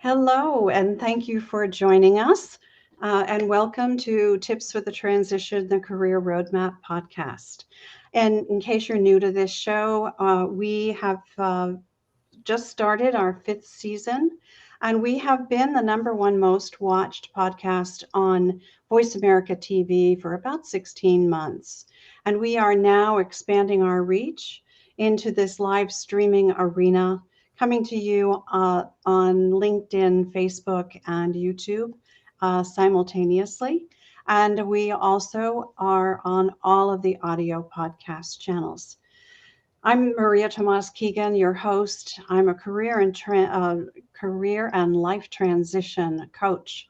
Hello, and thank you for joining us. And welcome to Tips for the Transition, the Career Roadmap podcast. And in case you're new to this show, we have just started our fifth season, and we have been the number one most watched podcast on Voice America TV for about 16 months. And we are now expanding our reach into this live streaming arena, coming to you on LinkedIn, Facebook, and YouTube simultaneously. And we also are on all of the audio podcast channels. I'm Maria Tomás-Keegan, your host. I'm a career and life transition coach,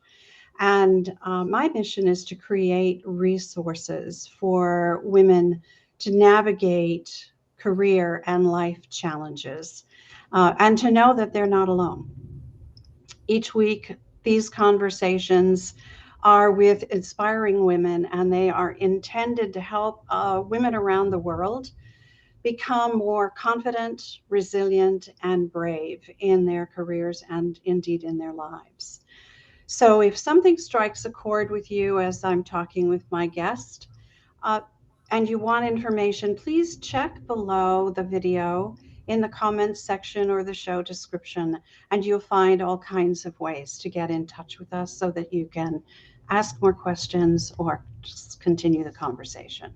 and my mission is to create resources for women to navigate career and life challenges, and to know that they're not alone. Each week, these conversations are with inspiring women, and they are intended to help women around the world become more confident, resilient, and brave in their careers and indeed in their lives. So, if something strikes a chord with you as I'm talking with my guest, uh, and you want information, please check below the video in the comments section or the show description, and you'll find all kinds of ways to get in touch with us so that you can ask more questions or just continue the conversation.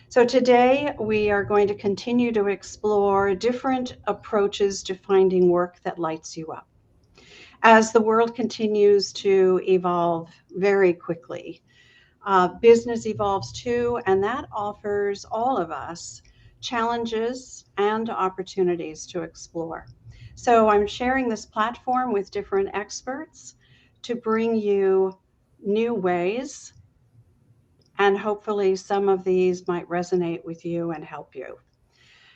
So today we are going to continue to explore different approaches to finding work that lights you up. As the world continues to evolve very quickly, business evolves too, and that offers all of us challenges and opportunities to explore. So I'm sharing this platform with different experts to bring you new ways, and hopefully some of these might resonate with you and help you.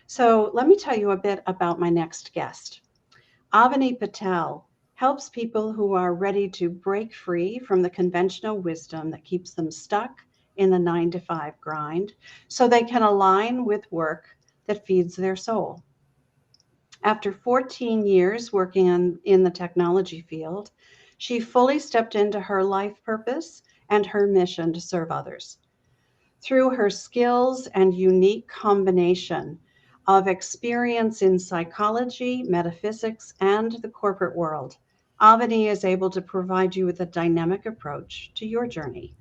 So let me tell you a bit about my next guest. Avani Patel helps people who are ready to break free from the conventional wisdom that keeps them stuck in the 9 to 5 grind so they can align with work that feeds their soul. After 14 years working in the technology field, she fully stepped into her life purpose and her mission to serve others. Through her skills and unique combination of experience in psychology, metaphysics, and the corporate world, Avani is able to provide you with a dynamic approach to your journey.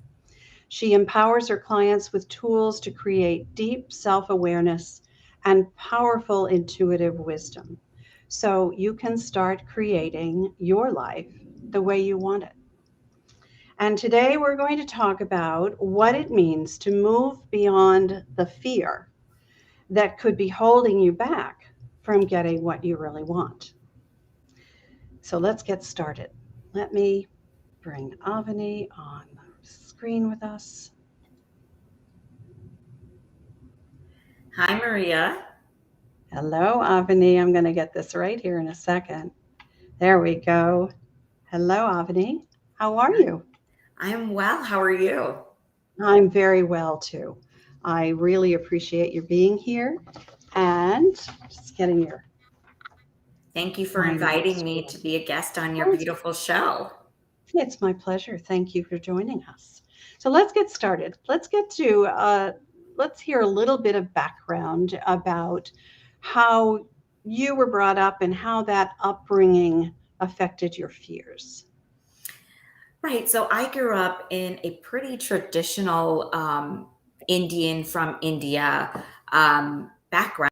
She empowers her clients with tools to create deep self awareness and powerful intuitive wisdom so you can start creating your life the way you want it. And today we're going to talk about what it means to move beyond the fear that could be holding you back from getting what you really want. So let's get started. Let me bring Avani on the screen with us. Hi, Maria. Hello, Avani. I'm going to get this right here in a second. There we go. Hello, Avani. How are you? I'm well. How are you? I'm very well too. I really appreciate your being here and just getting your Thank you for mind on the inviting me screen. to be a guest on your Oh, beautiful show. it's my pleasure. Thank you for joining us. So let's get started. Let's hear a little bit of background about how you were brought up and how that upbringing affected your fears. Right. So I grew up in a pretty traditional Indian from India background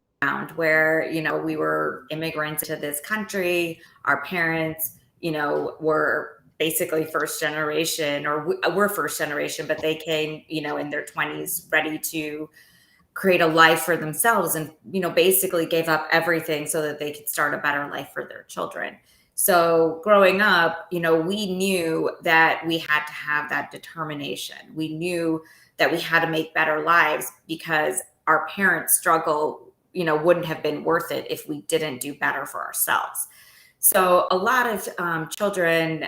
where, we were immigrants to this country. Our parents, were basically first generation, or we're first generation, but they came, in their 20s ready to create a life for themselves and basically gave up everything so that they could start a better life for their children. So growing up, we knew that we had to have that determination. We knew that we had to make better lives because our parents' struggle, wouldn't have been worth it if we didn't do better for ourselves. So a lot of children,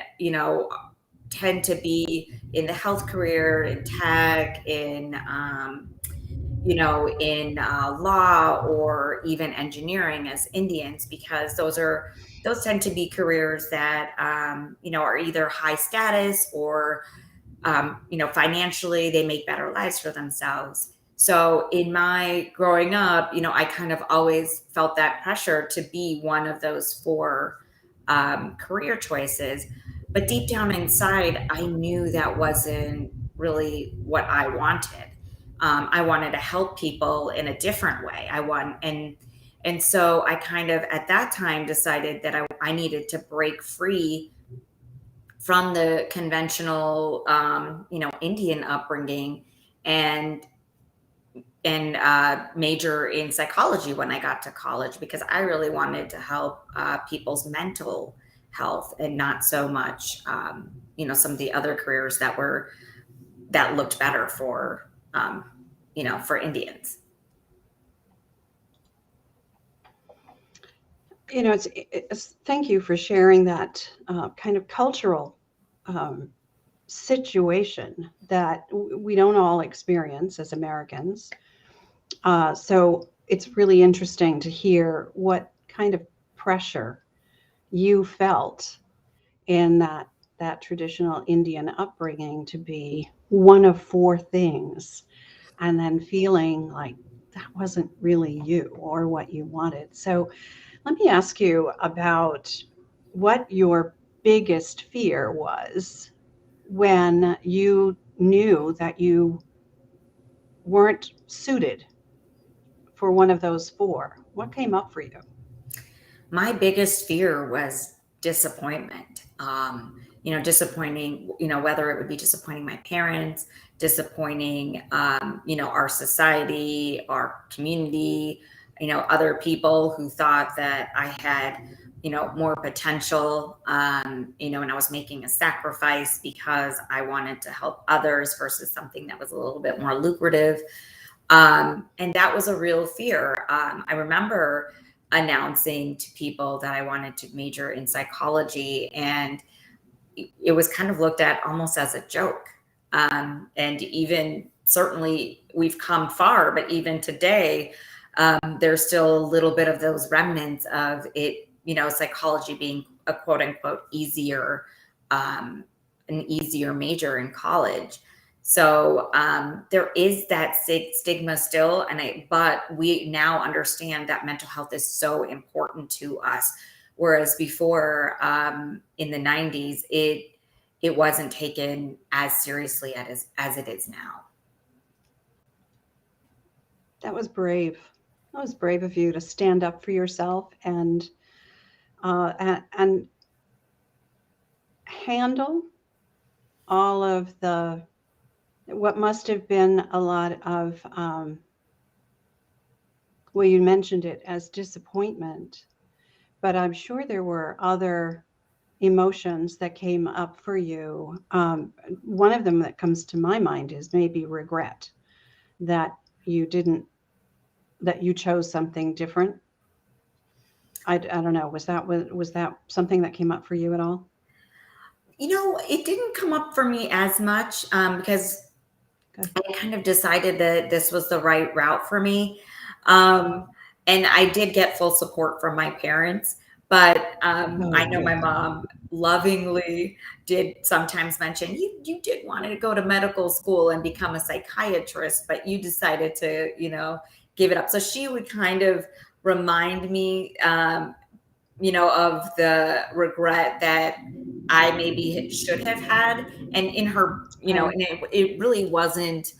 tend to be in the health career, in tech, in in law or even engineering as Indians, because those tend to be careers that, are either high status or, financially they make better lives for themselves. So in my growing up, I kind of always felt that pressure to be one of those four career choices. But deep down inside, I knew that wasn't really what I wanted. I wanted to help people in a different way. And so I kind of at that time decided that I needed to break free from the conventional, Indian upbringing, and major in psychology when I got to college, because I really wanted to help people's mental health, and not so much, some of the other careers that looked better for, for Indians. Thank you for sharing that kind of cultural situation that we don't all experience as Americans. So it's really interesting to hear what kind of pressure you felt in that traditional Indian upbringing to be one of four things, and then feeling like that wasn't really you or what you wanted. So let me ask you about what your biggest fear was when you knew that you weren't suited for one of those four. What came up for you? My biggest fear was disappointment. Disappointing, whether it would be disappointing my parents, disappointing, our society, our community, other people who thought that I had, more potential, and I was making a sacrifice because I wanted to help others versus something that was a little bit more lucrative. And that was a real fear. I remember announcing to people that I wanted to major in psychology, and it was kind of looked at almost as a joke. And even certainly we've come far, but even today, there's still a little bit of those remnants of it, psychology being a quote unquote an easier major in college. So there is that stigma still, but we now understand that mental health is so important to us. Whereas before, in the 90s, it wasn't taken as seriously as it is now. That was brave. That was brave of you to stand up for yourself and handle all of what must have been a lot of, well, you mentioned it as disappointment, but I'm sure there were other emotions that came up for you. One of them that comes to my mind is maybe regret that you didn't, that you chose something different. I don't know. Was that something that came up for you at all? It didn't come up for me as much, because Okay. I kind of decided that this was the right route for me. Um, and I did get full support from my parents, but I Oh, know my good. mom lovingly did sometimes mention, you did want to go to medical school and become a psychiatrist, but you decided to, give it up. So she would kind of remind me, of the regret that I maybe should have had. And in her, Right. and it really wasn't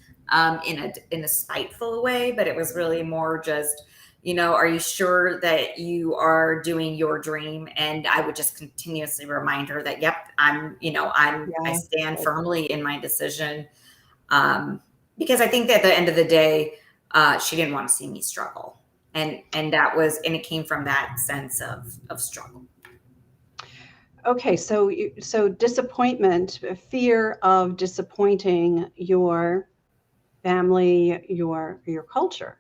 in a spiteful way, but it was really more just, are you sure that you are doing your dream? And I would just continuously remind her that, yep, I Yeah. stand Good. firmly in my decision. Because I think that at the end of the day, she didn't want to see me struggle. And and it came from that sense of struggle. Okay, so disappointment, fear of disappointing your family, your culture.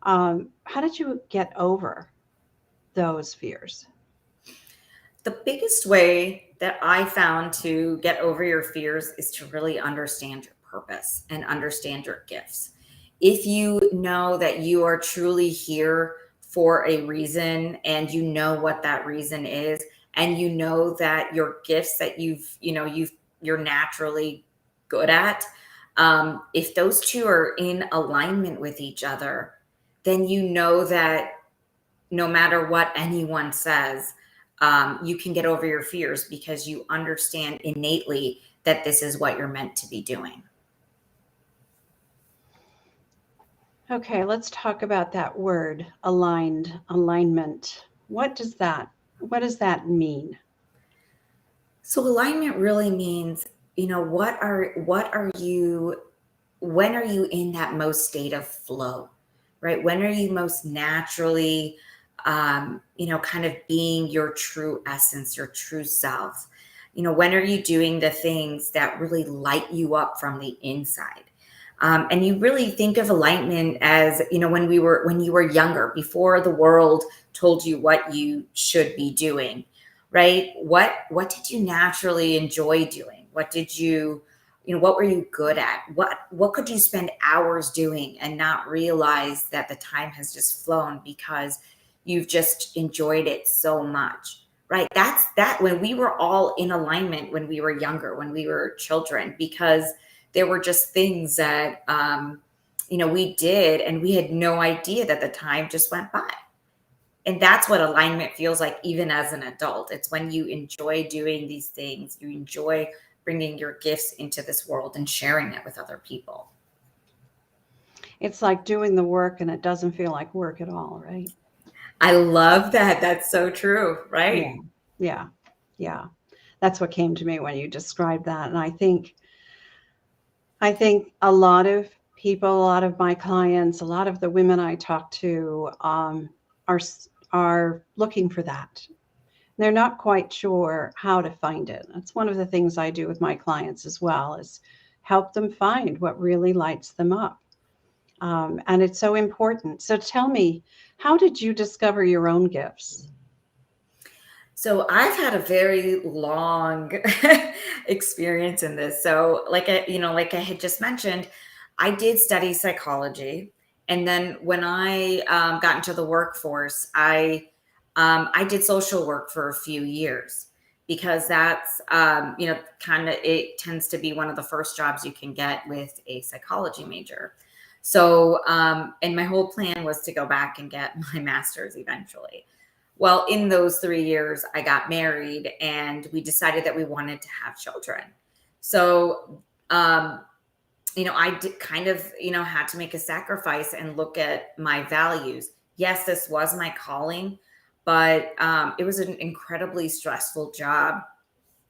How did you get over those fears? The biggest way that I found to get over your fears is to really understand your purpose and understand your gifts. if you know that you are truly here for a reason and you know what that reason is, and you know that your gifts that you're naturally good at, if those two are in alignment with each other, then you know that no matter what anyone says, you can get over your fears because you understand innately that this is what you're meant to be doing. Okay, let's talk about that word, alignment. What does that mean? So alignment really means, when are you in that most state of flow, right? When are you most naturally, kind of being your true essence, your true self? When are you doing the things that really light you up from the inside? And you really think of alignment as, when you were younger, before the world told you what you should be doing, right? What did you naturally enjoy doing? What were you good at? What could you spend hours doing and not realize that the time has just flown because you've just enjoyed it so much, right? That's that when we were all in alignment when we were younger, when we were children, because there were just things that we did and we had no idea that the time just went by. And that's what alignment feels like even as an adult. It's when you enjoy doing these things, you enjoy bringing your gifts into this world and sharing it with other people. It's like doing the work and it doesn't feel like work at all, right? I love that. That's so true, Yeah. right? Yeah. Yeah. That's what came to me when you described that. And I think a lot of people, a lot of my clients, a lot of the women I talk to are looking for that. They're not quite sure how to find it. That's one of the things I do with my clients as well, is help them find what really lights them up. And it's so important. So tell me, how did you discover your own gifts? So I've had a very long experience in this. So like I had just mentioned, I did study psychology. And then when I got into the workforce, I did social work for a few years because that's, kind of, it tends to be one of the first jobs you can get with a psychology major. So, and my whole plan was to go back and get my master's eventually. Well, in those 3 years, I got married and we decided that we wanted to have children. So, I did kind of, had to make a sacrifice and look at my values. Yes, this was my calling, but it was an incredibly stressful job,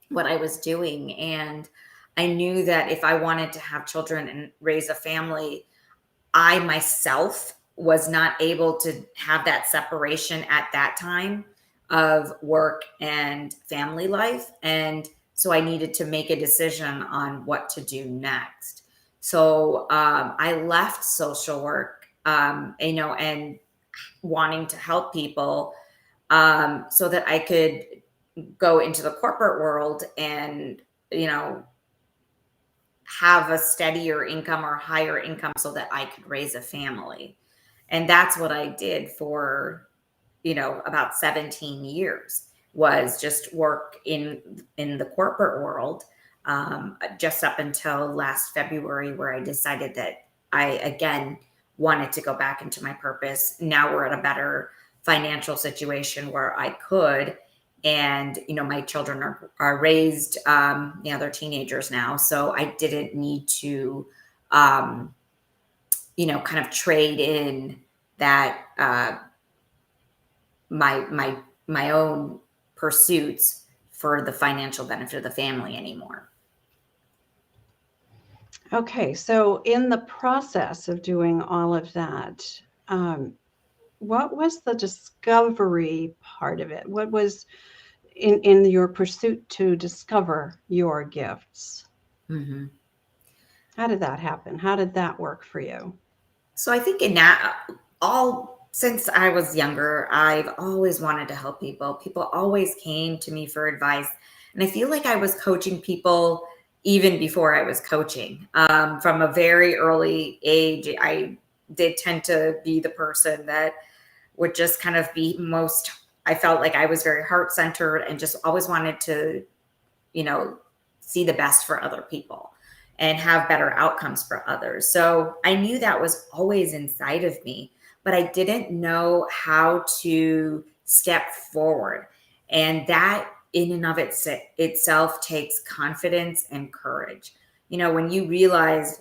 what I was doing. And I knew that if I wanted to have children and raise a family, I myself was not able to have that separation at that time of work and family life. And so I needed to make a decision on what to do next. So I left social work, and wanting to help people so that I could go into the corporate world and, have a steadier income or higher income so that I could raise a family. And that's what I did for, about 17 years, was just work in the corporate world, just up until last February, where I decided that I again wanted to go back into my purpose. Now we're at a better financial situation where I could, and my children are raised, they're teenagers now, so I didn't need to kind of trade in that my own pursuits for the financial benefit of the family anymore. Okay, so in the process of doing all of that, what was the discovery part of it? What was in your pursuit to discover your gifts? Mm-hmm. How did that happen? How did that work for you? So I think in that, all since I was younger, I've always wanted to help people. People always came to me for advice. And I feel like I was coaching people even before I was coaching. From a very early age, I did tend to be the person that would just kind of be I felt like I was very heart-centered and just always wanted to, see the best for other people and have better outcomes for others. So I knew that was always inside of me, but I didn't know how to step forward. And that in and of itself takes confidence and courage. When you realize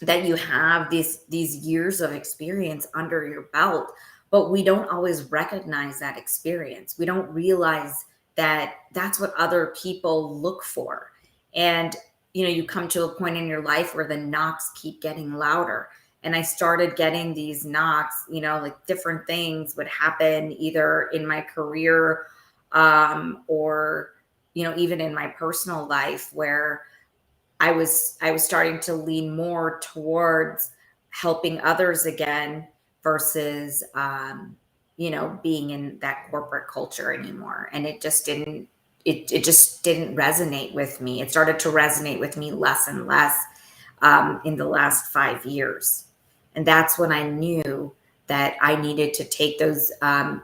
that you have these years of experience under your belt, but we don't always recognize that experience. We don't realize that that's what other people look for. And you come to a point in your life where the knocks keep getting louder. And I started getting these knocks, like different things would happen either in my career, or even in my personal life, where I was starting to lean more towards helping others again versus being in that corporate culture anymore. And it just didn't resonate with me. It started to resonate with me less and less in the last 5 years. And that's when I knew that I needed to take those,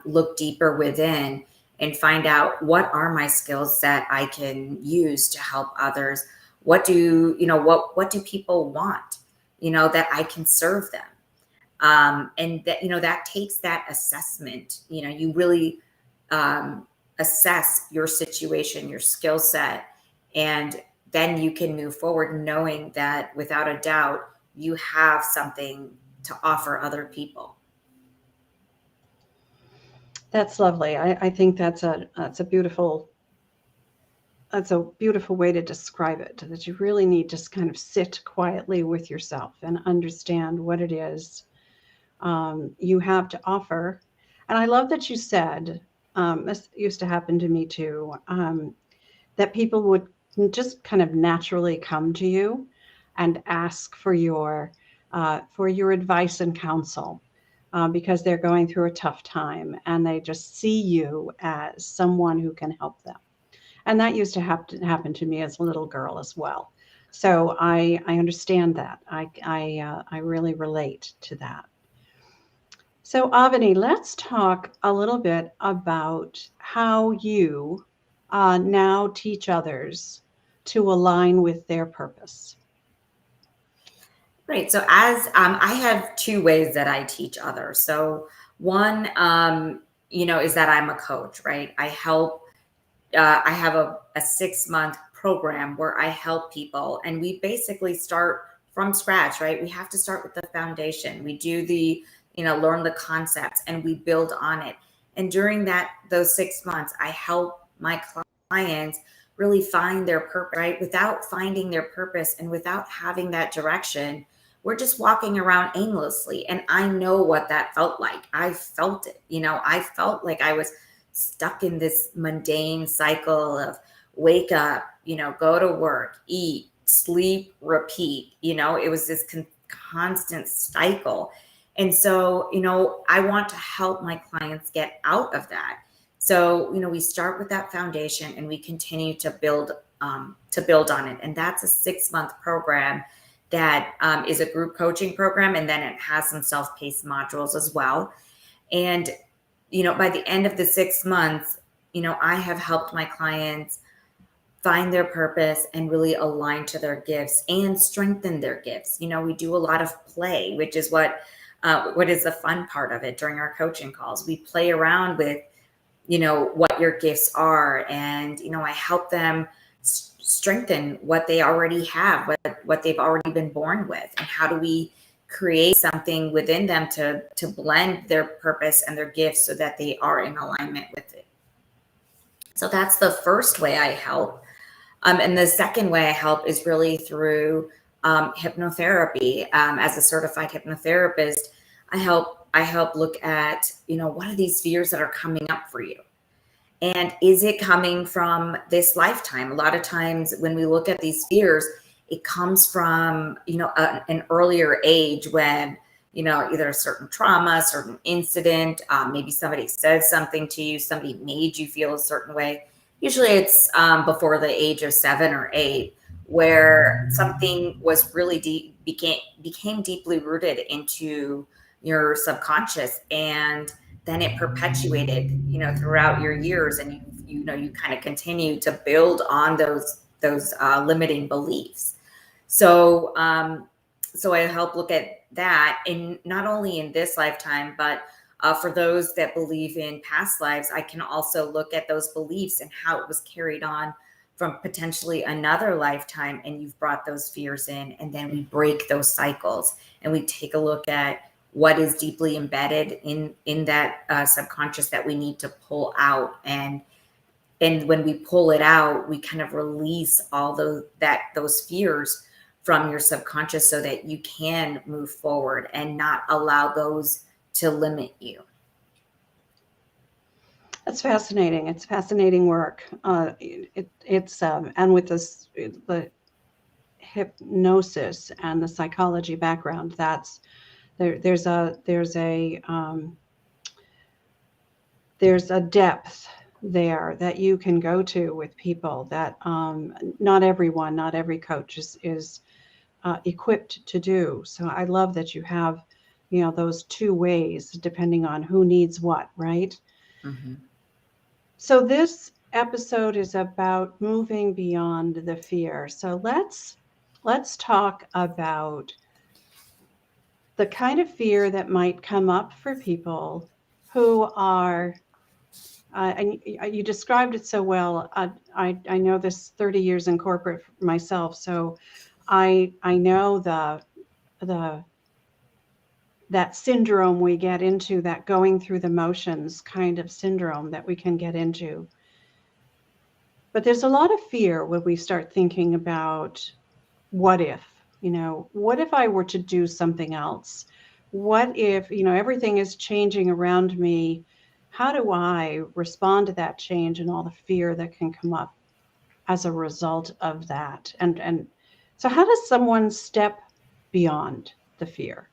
look deeper within and find out what are my skills that I can use to help others. What do people want, that I can serve them. And that, that takes that assessment. You really assess your situation, your skill set, and then you can move forward knowing that without a doubt, you have something to offer other people. That's lovely. I think that's a beautiful way to describe it, that you really need to kind of sit quietly with yourself and understand what it is you have to offer. And I love that you said, this used to happen to me too, that people would just kind of naturally come to you and ask for your advice and counsel. Because they're going through a tough time and they just see you as someone who can help them. And that used to happen to me as a little girl as well. So I understand that. I really relate to that. So Avani, let's talk a little bit about how you now teach others to align with their purpose. Right. So as I have two ways that I teach others. So one, is that I'm a coach, right? I have a 6-month program where I help people, and we basically start from scratch, right? We have to start with the foundation. We do learn the concepts and we build on it. And during those 6 months, I help my clients really find their purpose, right? Without finding their purpose and without having that direction, we're just walking around aimlessly. And I know what that felt like. I felt it. I felt like I was stuck in this mundane cycle of wake up, go to work, eat, sleep, repeat. It was this constant cycle. And so, I want to help my clients get out of that. So, we start with that foundation and we continue to build on it. And that's a 6-month program that is a group coaching program. And then it has some self-paced modules as well. And, by the end of the 6 months, I have helped my clients find their purpose and really align to their gifts and strengthen their gifts. We do a lot of play, which is what is the fun part of it during our coaching calls. We play around with, what your gifts are. And, I help them strengthen what they already have, what they've already been born with. And how do we create something within them to blend their purpose and their gifts so that they are in alignment with it. So that's the first way I help. And the second way I help is really through hypnotherapy. As a certified hypnotherapist, I help look at, what are these fears that are coming up for you? And is it coming from this lifetime? A lot of times when we look at these fears, it comes from, an earlier age when, either a certain trauma, a certain incident, maybe somebody said something to you, somebody made you feel a certain way. Usually it's before the age of 7 or 8, where something was really became deeply rooted into your subconscious, and then it perpetuated, throughout your years, and you kind of continue to build on those limiting beliefs. So so I help look at that, in not only in this lifetime, but for those that believe in past lives, I can also look at those beliefs and how it was carried on from potentially another lifetime, and you've brought those fears in, and then we break those cycles, and we take a look at what is deeply embedded in that subconscious that we need to pull out. And when we pull it out, we kind of release all those fears from your subconscious, so that you can move forward and not allow those to limit you. That's fascinating. It's fascinating work. It's and with this, the hypnosis and the psychology background, there's a depth there that you can go to with people that not every coach is equipped to do. So I love that you have, those two ways depending on who needs what, right? Mm-hmm. So this episode is about moving beyond the fear. So let's talk about the kind of fear that might come up for people who are and you described it so well. I know this 30 years in corporate myself, so I know the that syndrome we get into, that going through the motions kind of syndrome that we can get into. But there's a lot of fear when we start thinking about what if I were to do something else? What if, everything is changing around me? How do I respond to that change and all the fear that can come up as a result of that? And so how does someone step beyond the fear?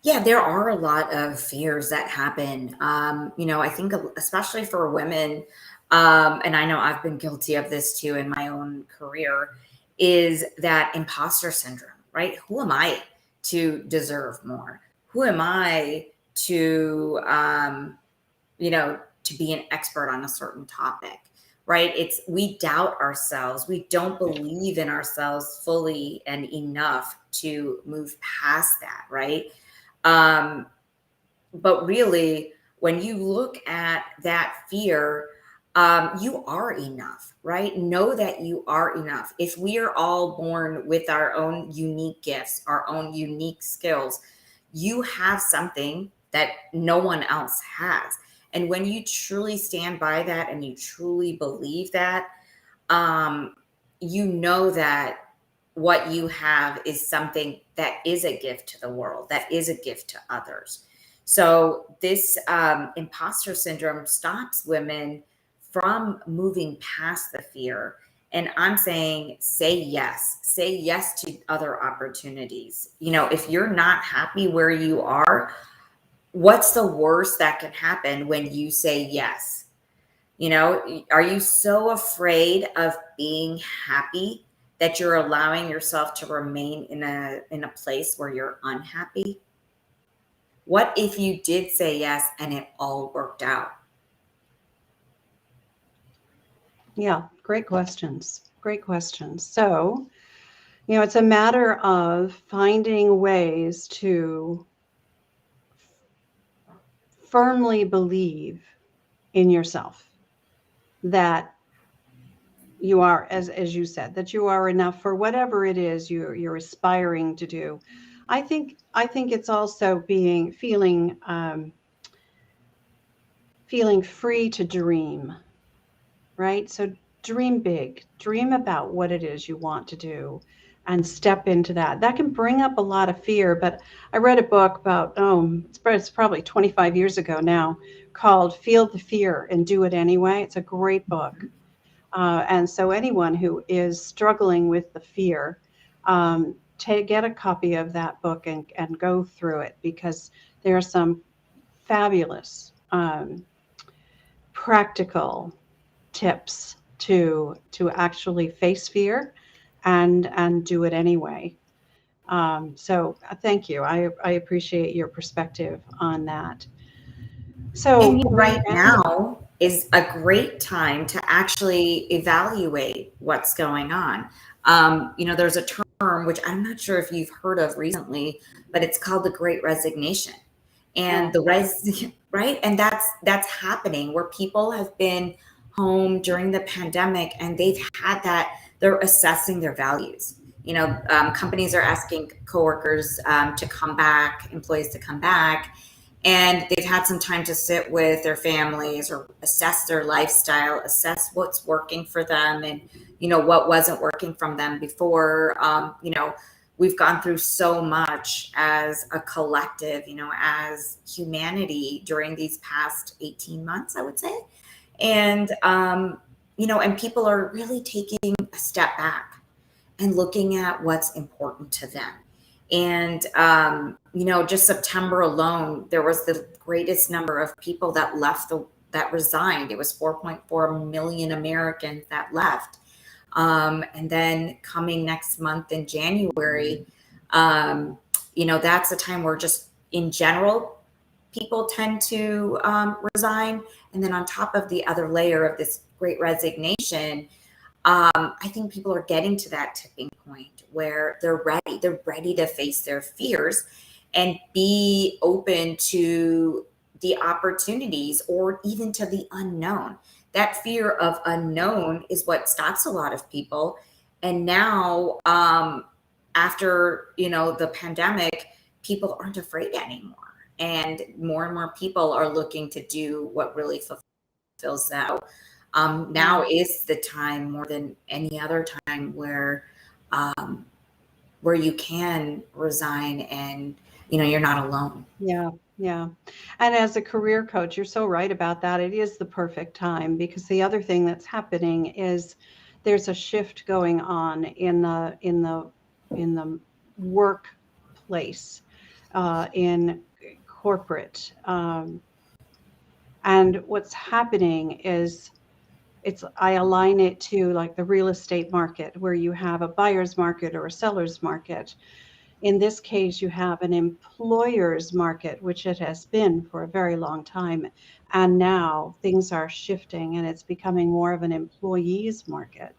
Yeah, there are a lot of fears that happen. I think especially for women, and I know I've been guilty of this too in my own career, is that imposter syndrome, right? Who am I to deserve more? Who am I to, to be an expert on a certain topic, right? We doubt ourselves. We don't believe in ourselves fully and enough to move past that, right? Um, but really, when you look at that fear, you are enough, right? Know that you are enough. If we are all born with our own unique gifts, our own unique skills, you have something that no one else has. And when you truly stand by that and you truly believe that, um, you know that what you have is something that is a gift to the world, that is a gift to others. So this imposter syndrome stops women from moving past the fear. And I'm saying, say yes to other opportunities. If you're not happy where you are, what's the worst that can happen when you say yes? Are you so afraid of being happy that you're allowing yourself to remain in a place where you're unhappy? What if you did say yes and it all worked out? Yeah, great questions. Great questions. So, it's a matter of finding ways to firmly believe in yourself that you are, as you said, that you are enough for whatever it is you're aspiring to do. I think it's also feeling free to dream, right? So dream big, dream about what it is you want to do, and step into that. That can bring up a lot of fear, but I read a book about, it's probably 25 years ago now, called Feel the Fear and Do It Anyway. It's a great book. And so anyone who is struggling with the fear, get a copy of that book and go through it, because there are some fabulous practical tips to actually face fear and do it anyway. So thank you. I appreciate your perspective on that. So And we right now is a great time to actually evaluate what's going on. There's a term which I'm not sure if you've heard of recently, but it's called the Great Resignation. And right, and that's happening where people have been home during the pandemic and they've had that. They're assessing their values. Companies are asking coworkers to come back, employees to come back, and they've had some time to sit with their families or assess their lifestyle, assess what's working for them, and what wasn't working from them before. We've gone through so much as a collective, as humanity during these past 18 months, I would say. And and people are really taking a step back and looking at what's important to them. And, just September alone, there was the greatest number of people that that resigned. It was 4.4 million Americans that left. And then coming next month in January, that's a time where just in general, people tend to resign. And then on top of the other layer of this great resignation, I think people are getting to that tipping point where they're ready to face their fears and be open to the opportunities or even to the unknown. That fear of unknown is what stops a lot of people. And now, after, the pandemic, people aren't afraid anymore. And more people are looking to do what really fulfills them. Now is the time more than any other time where you can resign and you're not alone. Yeah, yeah. And as a career coach, you're so right about that. It is the perfect time because the other thing that's happening is there's a shift going on in the workplace, in corporate. And what's happening is I align it to like the real estate market where you have a buyer's market or a seller's market. In this case, you have an employer's market, which it has been for a very long time. And now things are shifting and it's becoming more of an employee's market.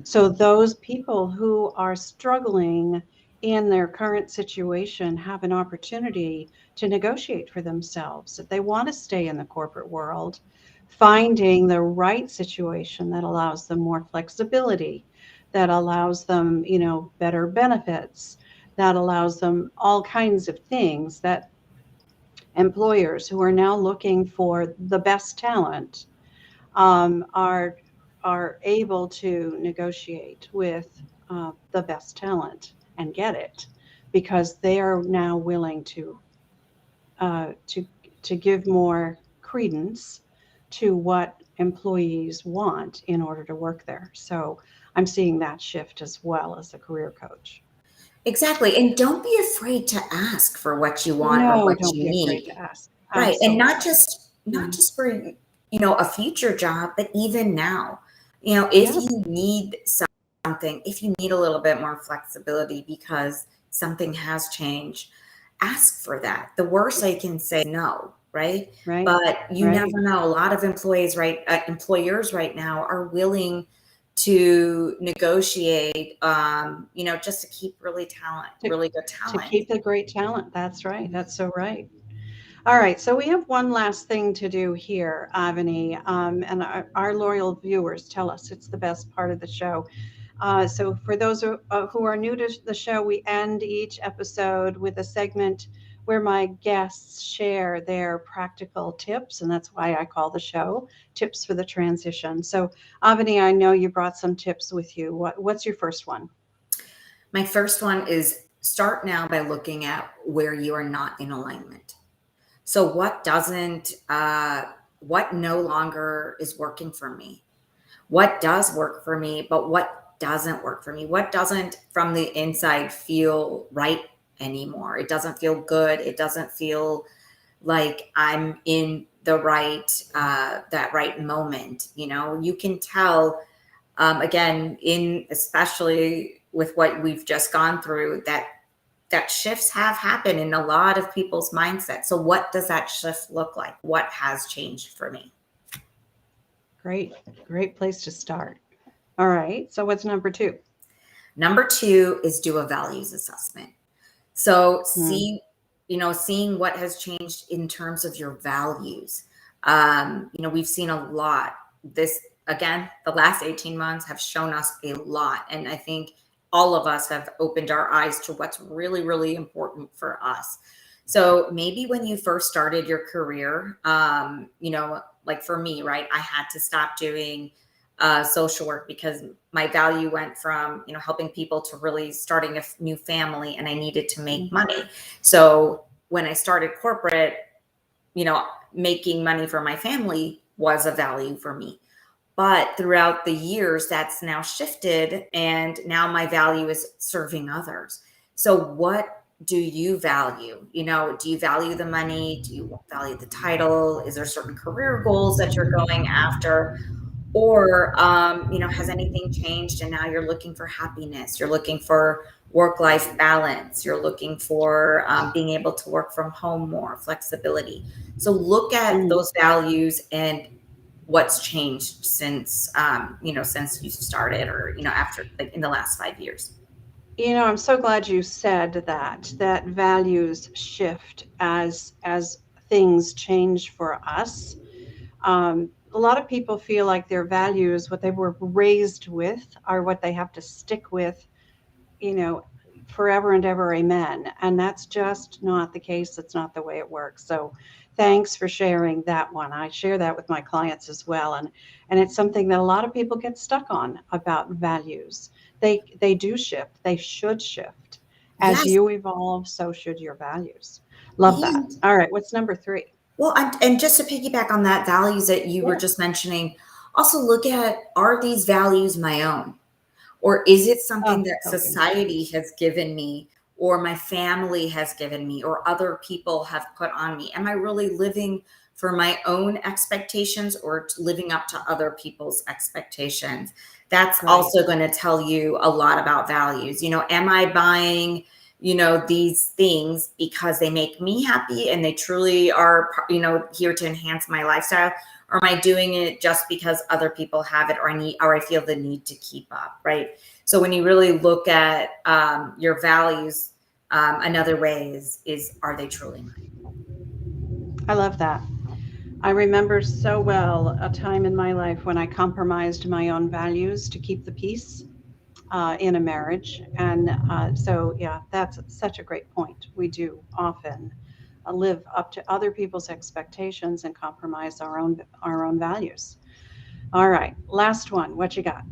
So those people who are struggling in their current situation have an opportunity to negotiate for themselves. If they want to stay in the corporate world, finding the right situation that allows them more flexibility, that allows them, better benefits, that allows them all kinds of things that employers who are now looking for the best talent are able to negotiate with the best talent and get it because they are now willing to uh, to to give more credence to what employees want in order to work there. So I'm seeing that shift as well as a career coach. Exactly. And don't be afraid to ask for what you want or No, what don't you be afraid need. to ask. Right. And not Absolutely. just not Mm. just for a future job, but even now. If Yep. you need something, if you need a little bit more flexibility because something has changed, ask for that. The worst I can say is no, right? Right. But you Right. never know. A lot of employers right now are willing to negotiate, just to keep To, really good to talent. keep the great talent. That's right. That's so right. All right, so we have one last thing to do here, Avani, and our loyal viewers tell us it's the best part of the show. So for those who are new to the show, we end each episode with a segment where my guests share their practical tips, and that's why I call the show Tips for the Transition. So Avani, I know you brought some tips with you. What's your first one? My first one is start now by looking at where you are not in alignment. So what no longer is working for me? What does work for me, but what doesn't work for me? What doesn't from the inside feel right anymore? It doesn't feel good. It doesn't feel like I'm in the right, that right moment. You can tell again, especially with what we've just gone through, that shifts have happened in a lot of people's mindset. So what does that shift look like? What has changed for me? Great place to start. All right. So what's number 2? Number 2 is do a values assessment. So Hmm. seeing what has changed in terms of your values. We've seen a lot. This, again, the last 18 months have shown us a lot. And I think all of us have opened our eyes to what's really, really important for us. So maybe when you first started your career, like for me, right, I had to stop doing social work because my value went from, helping people to really starting a new family, and I needed to make money. So when I started corporate, making money for my family was a value for me. But throughout the years, that's now shifted, and now my value is serving others. So what do you value? Do you value the money? Do you value the title? Is there certain career goals that you're going after? Or, has anything changed and now you're looking for happiness? You're looking for work-life balance. You're looking for being able to work from home more, flexibility. So look at Mm. those values and what's changed since, since you started, or, after, like, in the last 5 years. I'm so glad you said that values shift as things change for us. A lot of people feel like their values, what they were raised with, are what they have to stick with, you know, forever and ever, amen. And that's just not the case. That's not the way it works. So thanks for sharing that one. I share that with my clients as well. And it's something that a lot of people get stuck on about values. They do shift. They should shift. As Yes. you evolve, so should your values. Love that. Yeah. All right, what's number 3? Well, and just to piggyback on that values that you were Yeah. just mentioning, also look at, are these values my own? Or is it something Oh, that so good. society has given me, or my family has given me, or other people have put on me? Am I really living for my own expectations, or living up to other people's expectations? That's Right. also going to tell you a lot about values. Am I buying, these things because they make me happy and they truly are, here to enhance my lifestyle? Or am I doing it just because other people have it, or I feel the need to keep up, right? So when you really look at your values, another way is are they truly mine? I love that. I remember so well a time in my life when I compromised my own values to keep the peace in a marriage. And so, yeah, that's such a great point. We do often live up to other people's expectations and compromise our own values. All right, last one. What you got?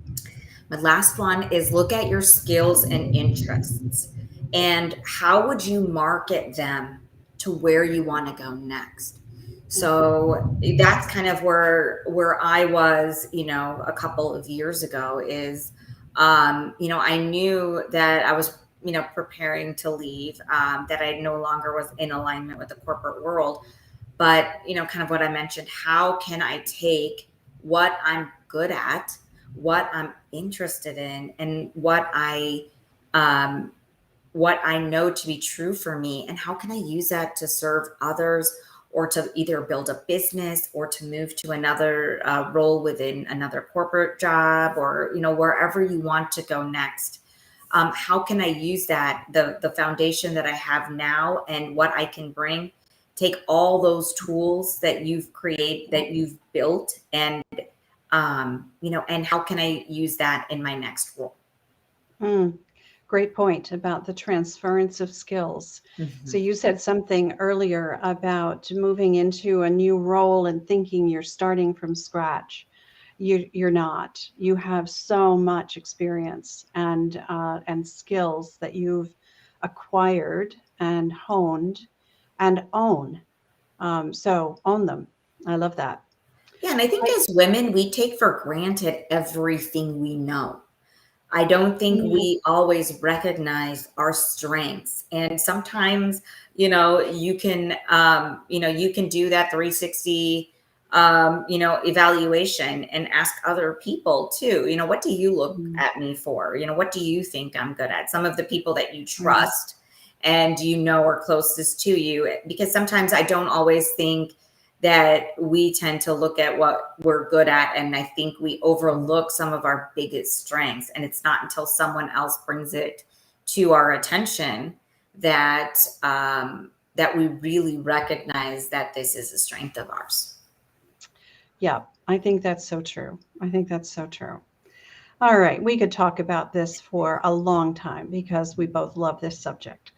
My last one is look at your skills and interests, and how would you market them to where you want to go next. So that's kind of where I was, a couple of years ago, is I knew that I was, preparing to leave, that I no longer was in alignment with the corporate world. But, kind of what I mentioned, how can I take what I'm good at, what I'm interested in, and um, what I know to be true for me, and how can I use that to serve others, or to either build a business, or to move to another role within another corporate job, or, wherever you want to go next. How can I use the foundation that I have now, and what I can bring, take all those tools that you've built, and and how can I use that in my next role? Mm, great point about the transference of skills. So Mhm. you said something earlier about moving into a new role and thinking you're starting from scratch. You're not. You have so much experience and skills that you've acquired and honed and own. So own them. I love that. Yeah, and I think I, as women, we take for granted everything we know. I don't think mm, we always recognize our strengths. And sometimes, you can do that 360 evaluation and ask other people too, what do you look Mhm. at me for? What do you think I'm good at? Some of the people that you Right. trust and are closest to you, because sometimes I don't always think that we tend to look at what we're good at. And I think we overlook some of our biggest strengths. And it's not until someone else brings it to our attention that, that we really recognize that this is a strength of ours. Yeah, I think that's so true. I think that's so true. All right, we could talk about this for a long time because we both love this subject.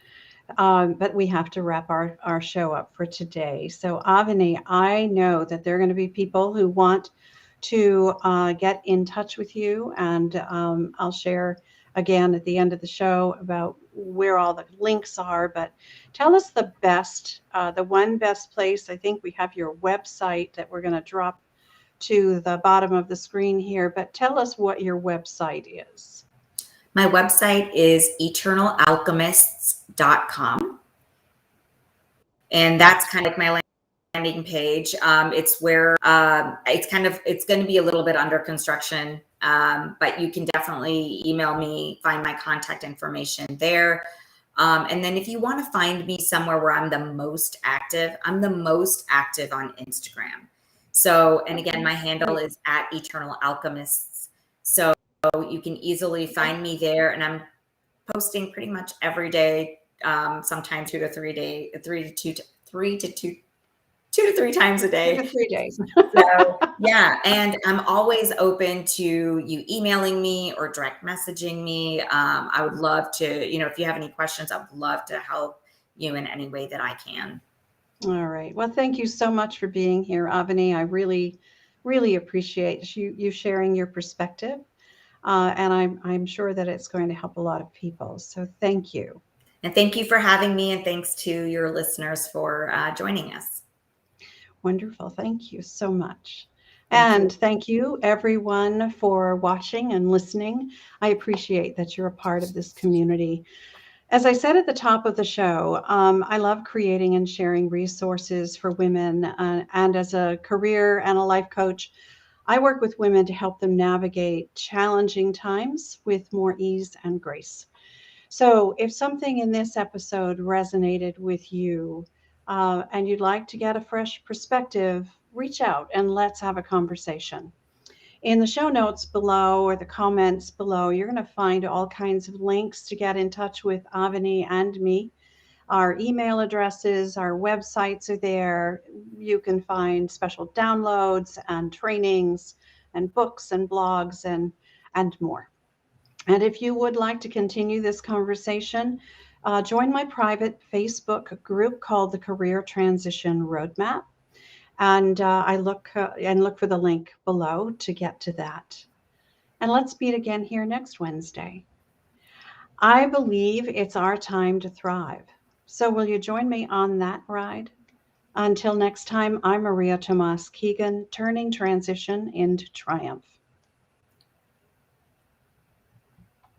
But we have to wrap our show up for today. So, Avani, I know that there are going to be people who want to get in touch with you, and I'll share again at the end of the show about where all the links are. But tell us the one best place. I think we have your website that we're going to drop to the bottom of the screen here, but tell us what your website is. My website is eternalalchemists.com. And that's kind of like my landing page. It's where it's going to be a little bit under construction, but you can definitely email me, find my contact information there. And then if you want to find me somewhere where I'm the most active on Instagram. So, and again, my handle is at Eternal Alchemists. So you can easily find me there, and I'm posting pretty much every day, sometimes 2 to 3 times a day. 2 to 3 days. So yeah, and I'm always open to you emailing me or direct messaging me. I would love to, if you have any questions, I would love to help you in any way that I can. All right. Well, thank you so much for being here, Avani. I really, really appreciate you sharing your perspective, and I'm sure that it's going to help a lot of people. So thank you. And thank you for having me, and thanks to your listeners for joining us. Wonderful. Thank you so much. And thank you, everyone, for watching and listening. I appreciate that you're a part of this community. As I said at the top of the show, I love creating and sharing resources for women. And as a career and a life coach, I work with women to help them navigate challenging times with more ease and grace. So if something in this episode resonated with you and you'd like to get a fresh perspective, reach out and let's have a conversation. In the show notes below or the comments below, you're going to find all kinds of links to get in touch with Avani and me. Our email addresses, our websites are there. You can find special downloads and trainings and books and blogs and more. And if you would like to continue this conversation, join my private Facebook group called the Career Transition Roadmap. And I look for the link below to get to that. And let's meet again here next Wednesday. I believe it's our time to thrive. So will you join me on that ride? Until next time, I'm Maria Tomás-Keegan, turning transition into triumph.